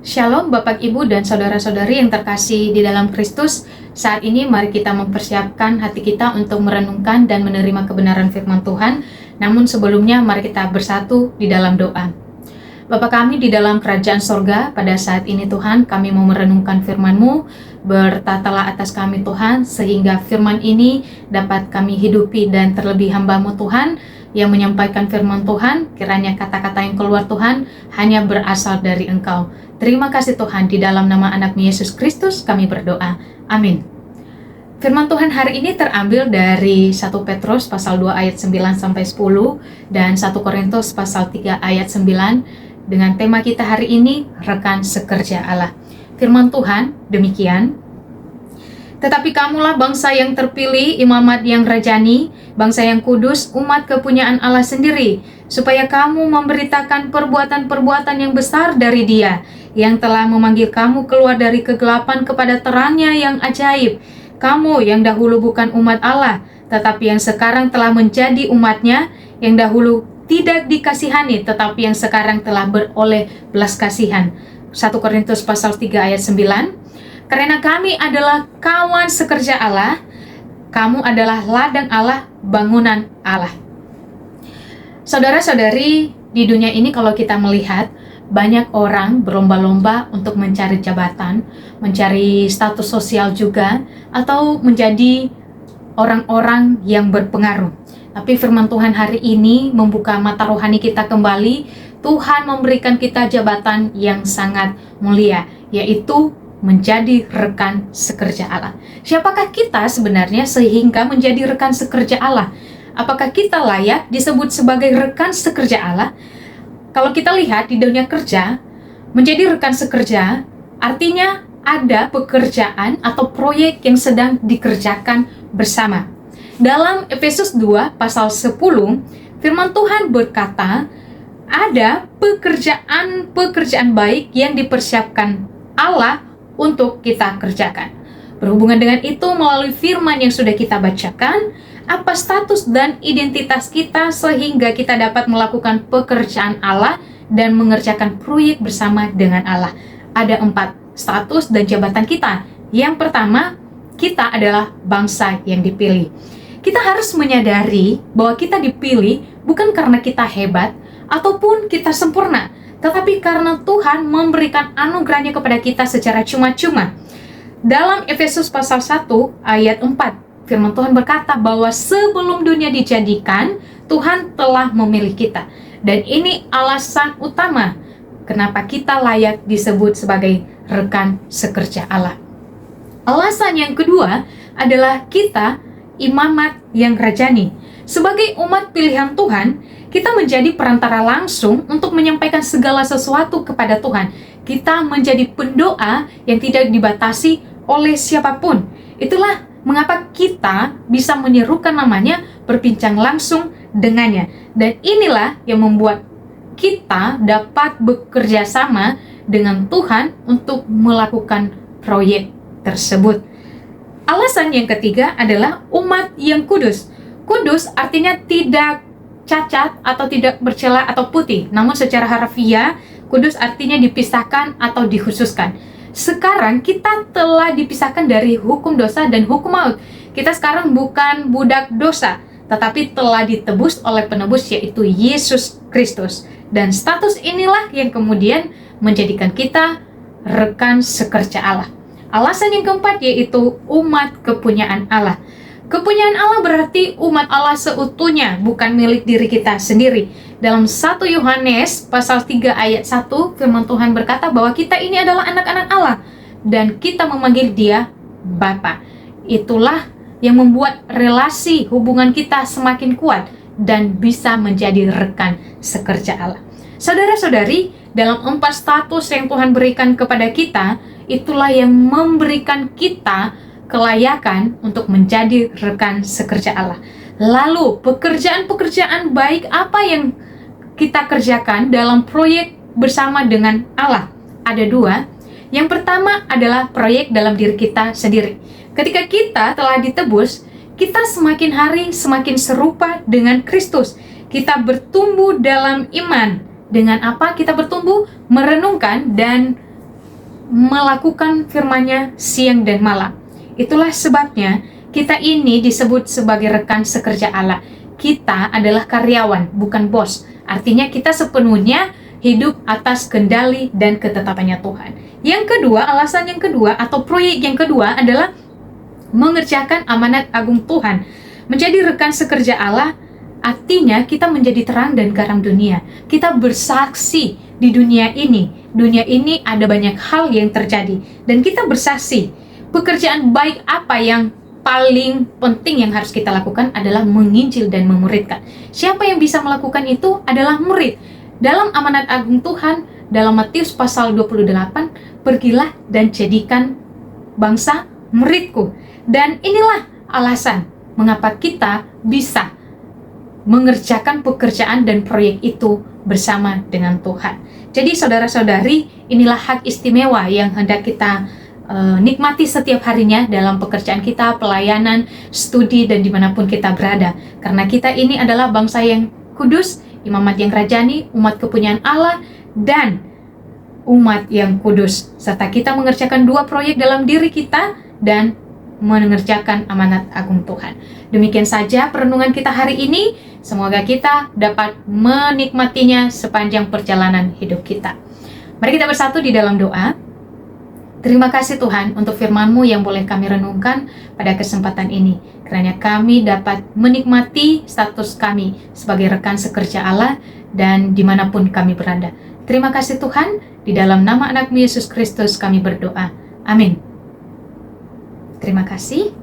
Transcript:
Shalom Bapak Ibu dan Saudara-saudari yang terkasih di dalam Kristus. Saat ini mari kita mempersiapkan hati kita untuk merenungkan dan menerima kebenaran firman Tuhan. Namun sebelumnya mari kita bersatu di dalam doa. Bapa kami di dalam kerajaan sorga, pada saat ini Tuhan kami mau merenungkan firman-Mu. Bertatalah atas kami Tuhan, sehingga firman ini dapat kami hidupi, dan terlebih hamba-Mu Tuhan yang menyampaikan firman Tuhan, kiranya kata-kata yang keluar Tuhan hanya berasal dari Engkau. Terima kasih Tuhan, di dalam nama anak-Mu Yesus Kristus kami berdoa. Amin. Firman Tuhan hari ini terambil dari 1 Petrus pasal 2 ayat 9-10 dan 1 Korintus pasal 3 ayat 9 dengan tema kita hari ini, rekan sekerja Allah. Firman Tuhan demikian, tetapi kamulah bangsa yang terpilih, imamat yang rajani, bangsa yang kudus, umat kepunyaan Allah sendiri, supaya kamu memberitakan perbuatan-perbuatan yang besar dari Dia, yang telah memanggil kamu keluar dari kegelapan kepada terangnya yang ajaib. Kamu yang dahulu bukan umat Allah, tetapi yang sekarang telah menjadi umatnya, yang dahulu tidak dikasihani, tetapi yang sekarang telah beroleh belas kasihan. 1 Korintus pasal 3 ayat 9. Karena kami adalah kawan sekerja Allah, kamu adalah ladang Allah, bangunan Allah. Saudara-saudari, di dunia ini kalau kita melihat, banyak orang berlomba-lomba untuk mencari jabatan, mencari status sosial juga, atau menjadi orang-orang yang berpengaruh. Tapi firman Tuhan hari ini membuka mata rohani kita kembali. Tuhan memberikan kita jabatan yang sangat mulia, yaitu menjadi rekan sekerja Allah. Siapakah kita sebenarnya sehingga menjadi rekan sekerja Allah? Apakah kita layak disebut sebagai rekan sekerja Allah? Kalau kita lihat di dunia kerja, menjadi rekan sekerja artinya ada pekerjaan atau proyek yang sedang dikerjakan bersama. Dalam Efesus 2 pasal 10, firman Tuhan berkata, ada pekerjaan-pekerjaan baik yang dipersiapkan Allah untuk kita kerjakan. Berhubungan dengan itu, melalui firman yang sudah kita bacakan, apa status dan identitas kita sehingga kita dapat melakukan pekerjaan Allah dan mengerjakan proyek bersama dengan Allah. Ada 4 status dan jabatan kita. Yang pertama, kita adalah bangsa yang dipilih. Kita harus menyadari bahwa kita dipilih bukan karena kita hebat ataupun kita sempurna, tetapi karena Tuhan memberikan anugerahnya kepada kita secara cuma-cuma. Dalam Efesus pasal 1 ayat 4, firman Tuhan berkata bahwa sebelum dunia dijadikan, Tuhan telah memilih kita. Dan ini alasan utama kenapa kita layak disebut sebagai rekan sekerja Allah. Alasan yang kedua adalah kita imamat yang rajani. Sebagai umat pilihan Tuhan, kita menjadi perantara langsung untuk menyampaikan segala sesuatu kepada Tuhan. Kita menjadi pendoa yang tidak dibatasi oleh siapapun. Itulah mengapa kita bisa menyerukan namanya, berbincang langsung dengannya. Dan inilah yang membuat kita dapat bekerja sama dengan Tuhan untuk melakukan proyek tersebut. Alasan yang ketiga adalah umat yang kudus. Kudus artinya tidak cacat atau tidak bercela atau putih. Namun secara harfiah, kudus artinya dipisahkan atau dikhususkan. Sekarang kita telah dipisahkan dari hukum dosa dan hukum maut. Kita sekarang bukan budak dosa, tetapi telah ditebus oleh penebus, yaitu Yesus Kristus. Dan status inilah yang kemudian menjadikan kita rekan sekerja Allah. Alasan yang keempat yaitu umat kepunyaan Allah. Kepunyaan Allah berarti umat Allah seutuhnya, bukan milik diri kita sendiri. Dalam 1 Yohanes pasal 3 ayat 1, firman Tuhan berkata bahwa kita ini adalah anak-anak Allah dan kita memanggil Dia Bapa. Itulah yang membuat relasi hubungan kita semakin kuat dan bisa menjadi rekan sekerja Allah. Saudara-saudari, dalam 4 status yang Tuhan berikan kepada kita, itulah yang memberikan kita kelayakan untuk menjadi rekan sekerja Allah. Lalu, pekerjaan-pekerjaan baik apa yang kita kerjakan dalam proyek bersama dengan Allah? Ada 2. Yang pertama adalah proyek dalam diri kita sendiri. Ketika kita telah ditebus, kita semakin hari semakin serupa dengan Kristus. Kita bertumbuh dalam iman. Dengan apa kita bertumbuh? Merenungkan dan melakukan firman-Nya siang dan malam. Itulah sebabnya kita ini disebut sebagai rekan sekerja Allah. Kita adalah karyawan, bukan bos. Artinya kita sepenuhnya hidup atas kendali dan ketetapannya Tuhan. Yang kedua, alasan yang kedua atau proyek yang kedua adalah mengerjakan amanat agung Tuhan. Menjadi rekan sekerja Allah artinya kita menjadi terang dan garam dunia. Kita bersaksi di dunia ini. Dunia ini ada banyak hal yang terjadi dan kita bersaksi. Pekerjaan baik apa yang paling penting yang harus kita lakukan adalah menginjil dan memuridkan. Siapa yang bisa melakukan itu adalah murid. Dalam amanat agung Tuhan, dalam Matius pasal 28, pergilah dan jadikan bangsa muridku. Dan inilah alasan mengapa kita bisa mengerjakan pekerjaan dan proyek itu bersama dengan Tuhan. Jadi saudara-saudari, inilah hak istimewa yang hendak kita nikmati setiap harinya dalam pekerjaan kita, pelayanan, studi, dan dimanapun kita berada. Karena kita ini adalah bangsa yang kudus, imamat yang rajani, umat kepunyaan Allah, dan umat yang kudus. Serta kita mengerjakan dua proyek dalam diri kita dan mengerjakan amanat agung Tuhan. Demikian saja perenungan kita hari ini. Semoga kita dapat menikmatinya sepanjang perjalanan hidup kita. Mari kita bersatu di dalam doa. Terima kasih Tuhan untuk firman-Mu yang boleh kami renungkan pada kesempatan ini. Kiranya kami dapat menikmati status kami sebagai rekan sekerja Allah dan dimanapun kami berada. Terima kasih Tuhan, di dalam nama anak-Mu Yesus Kristus kami berdoa. Amin. Terima kasih.